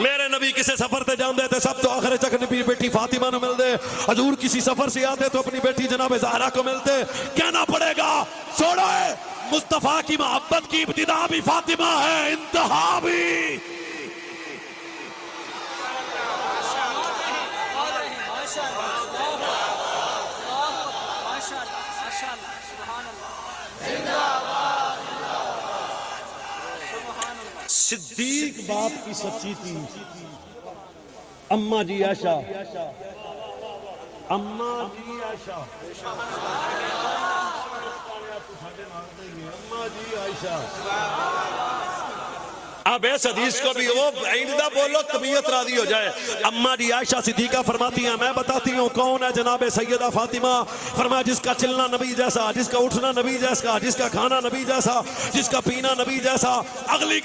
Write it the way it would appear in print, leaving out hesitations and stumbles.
मेरे नबी किसी सफर से जाते थे सब तो आखिर तक नबी बेटी फातिमा ने मिलते। हजूर किसी सफर से आते तो अपनी बेटी जनाब ज़हरा को मिलते। कहना पड़ेगा छोड़ो मुस्तफा की मोहब्बत की इब्तिदा भी फातिमा है, इंतहा भी। सिद्दीक बाप की सच्ची थी। अम्मा जी आयशा, अम्मा जी आयशा, अम्मा जी आयशा। अब इस हदीस को भी वो आइंदा बोलो तबीयत राजी हो जाए। अम्मा जी आयशा सिद्दीका फरमाती हैं मैं बताती हूँ कौन है जनाब सैयदा फातिमा। फरमाया जिसका चलना नबी जैसा, जिसका उठना नबी जैसा, जिसका खाना नबी जैसा, जिसका पीना नबी जैसा। अगली